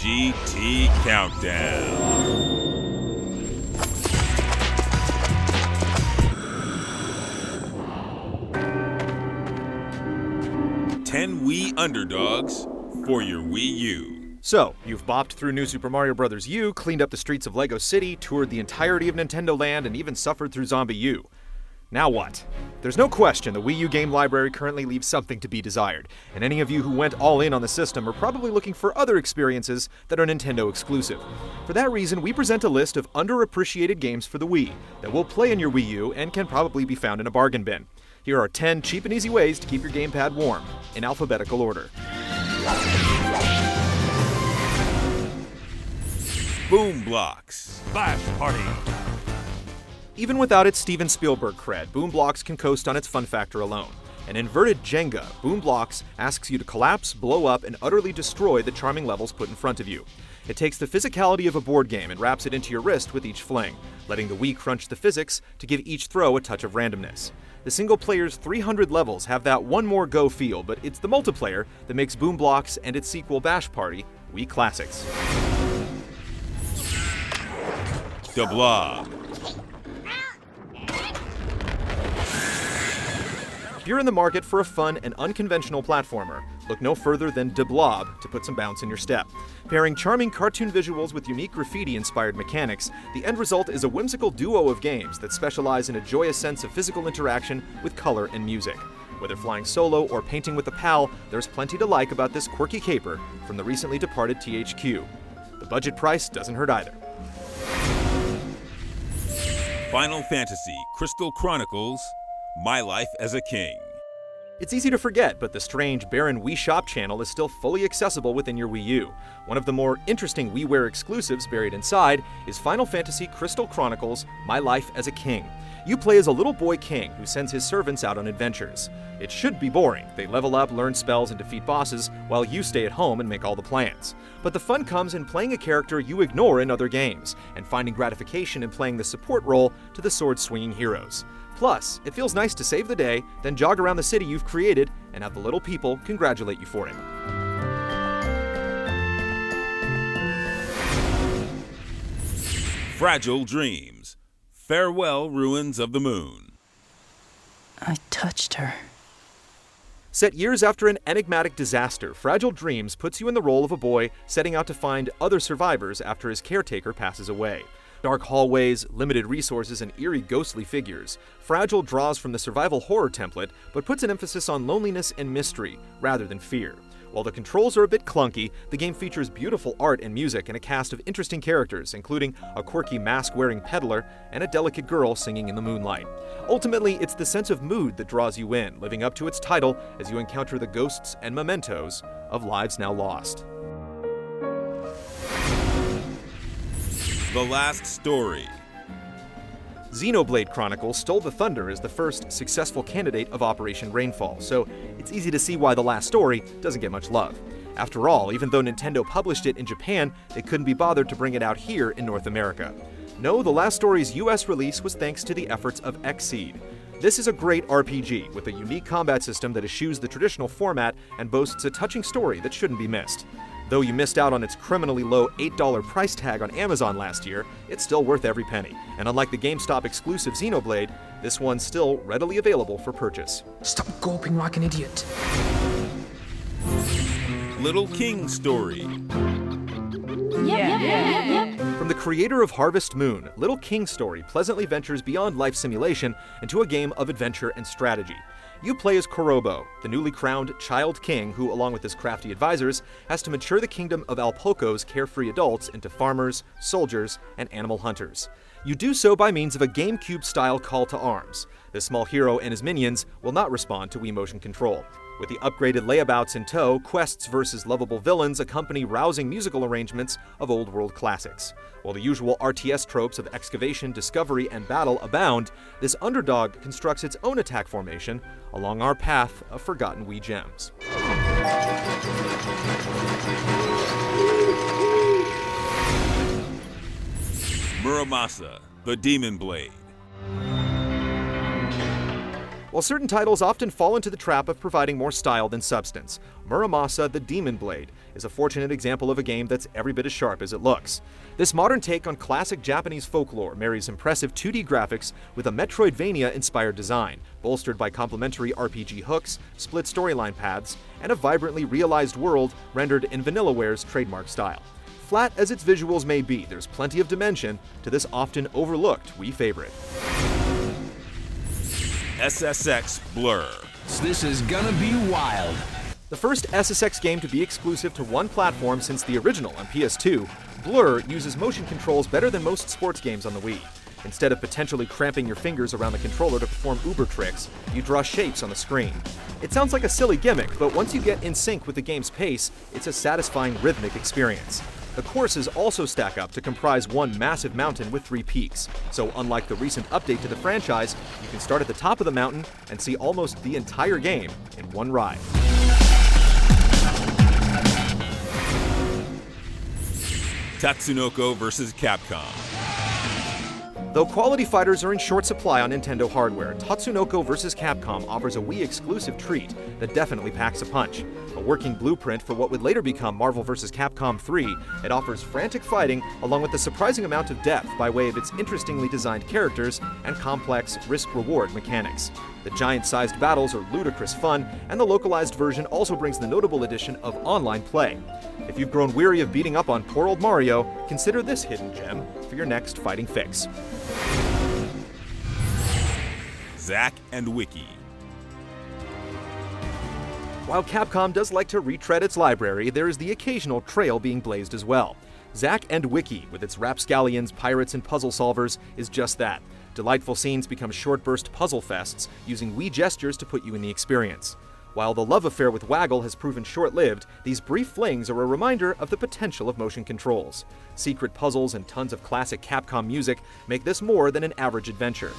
GT Countdown. 10 Wii Underdogs for your Wii U. So, you've bopped through New Super Mario Bros. U, cleaned up the streets of Lego City, toured the entirety of Nintendo Land, and even suffered through Zombie U. Now what? There's no question the Wii U game library currently leaves something to be desired, and any of you who went all in on the system are probably looking for other experiences that are Nintendo exclusive. For that reason, we present a list of underappreciated games for the Wii that will play in your Wii U and can probably be found in a bargain bin. Here are 10 cheap and easy ways to keep your gamepad warm, in alphabetical order. Boom Blox. Splash Party. Even without its Steven Spielberg cred, Boom Blox can coast on its fun factor alone. An inverted Jenga, Boom Blox asks you to collapse, blow up, and utterly destroy the charming levels put in front of you. It takes the physicality of a board game and wraps it into your wrist with each fling, letting the Wii crunch the physics to give each throw a touch of randomness. The single player's 300 levels have that one more go feel, but it's the multiplayer that makes Boom Blox and its sequel Bash Party Wii classics. The Blob. If you're in the market for a fun and unconventional platformer, look no further than The Blob to put some bounce in your step. Pairing charming cartoon visuals with unique graffiti-inspired mechanics, the end result is a whimsical duo of games that specialize in a joyous sense of physical interaction with color and music. Whether flying solo or painting with a pal, there's plenty to like about this quirky caper from the recently departed THQ. The budget price doesn't hurt either. Final Fantasy Crystal Chronicles, My Life as a King. It's easy to forget, but the strange, barren Wii Shop channel is still fully accessible within your Wii U. One of the more interesting WiiWare exclusives buried inside is Final Fantasy Crystal Chronicles, My Life as a King. You play as a little boy king who sends his servants out on adventures. It should be boring. They level up, learn spells, and defeat bosses, while you stay at home and make all the plans. But the fun comes in playing a character you ignore in other games, and finding gratification in playing the support role to the sword-swinging heroes. Plus, it feels nice to save the day, then jog around the city you've created, and have the little people congratulate you for it. Fragile Dreams. Farewell, Ruins of the Moon. I touched her. Set years after an enigmatic disaster, Fragile Dreams puts you in the role of a boy setting out to find other survivors after his caretaker passes away. Dark hallways, limited resources, and eerie ghostly figures, Fragile draws from the survival horror template, but puts an emphasis on loneliness and mystery, rather than fear. While the controls are a bit clunky, the game features beautiful art and music and a cast of interesting characters, including a quirky mask-wearing peddler and a delicate girl singing in the moonlight. Ultimately, it's the sense of mood that draws you in, living up to its title as you encounter the ghosts and mementos of lives now lost. The Last Story. Xenoblade Chronicles stole the thunder as the first successful candidate of Operation Rainfall, so it's easy to see why The Last Story doesn't get much love. After all, even though Nintendo published it in Japan, they couldn't be bothered to bring it out here in North America. No, The Last Story's US release was thanks to the efforts of Xseed. This is a great RPG with a unique combat system that eschews the traditional format and boasts a touching story that shouldn't be missed. Though you missed out on its criminally low $8 price tag on Amazon last year, it's still worth every penny. And unlike the GameStop exclusive Xenoblade, this one's still readily available for purchase. Stop gulping like an idiot. Little King Story. From the creator of Harvest Moon, Little King Story pleasantly ventures beyond life simulation into a game of adventure and strategy. You play as Korobo, the newly crowned child king who, along with his crafty advisors, has to mature the kingdom of Alpoco's carefree adults into farmers, soldiers, and animal hunters. You do so by means of a GameCube-style call to arms. This small hero and his minions will not respond to Wii Motion Control. With the upgraded layabouts in tow, quests versus lovable villains accompany rousing musical arrangements of old-world classics. While the usual RTS tropes of excavation, discovery, and battle abound, this underdog constructs its own attack formation along our path of forgotten Wii gems. Muramasa, the Demon Blade. While certain titles often fall into the trap of providing more style than substance, Muramasa the Demon Blade is a fortunate example of a game that's every bit as sharp as it looks. This modern take on classic Japanese folklore marries impressive 2D graphics with a Metroidvania-inspired design, bolstered by complementary RPG hooks, split storyline paths, and a vibrantly realized world rendered in Vanillaware's trademark style. Flat as its visuals may be, there's plenty of dimension to this often overlooked Wii favorite. SSX Blur. This is gonna be wild. The first SSX game to be exclusive to one platform since the original on PS2, Blur uses motion controls better than most sports games on the Wii. Instead of potentially cramping your fingers around the controller to perform uber tricks, you draw shapes on the screen. It sounds like a silly gimmick, but once you get in sync with the game's pace, it's a satisfying rhythmic experience. The courses also stack up to comprise one massive mountain with 3 peaks, so unlike the recent update to the franchise, you can start at the top of the mountain and see almost the entire game in one ride. Tatsunoko vs. Capcom. Though quality fighters are in short supply on Nintendo hardware, Tatsunoko vs. Capcom offers a Wii-exclusive treat that definitely packs a punch. A working blueprint for what would later become Marvel vs. Capcom 3, it offers frantic fighting along with a surprising amount of depth by way of its interestingly designed characters and complex risk-reward mechanics. The giant-sized battles are ludicrous fun, and the localized version also brings the notable addition of online play. If you've grown weary of beating up on poor old Mario, consider this hidden gem for your next fighting fix. Zack and Wiki. While Capcom does like to retread its library, there is the occasional trail being blazed as well. Zack and Wiki, with its rapscallions, pirates, and puzzle solvers, is just that. Delightful scenes become short-burst puzzle fests, using Wii gestures to put you in the experience. While the love affair with Waggle has proven short-lived, these brief flings are a reminder of the potential of motion controls. Secret puzzles and tons of classic Capcom music make this more than an average adventure.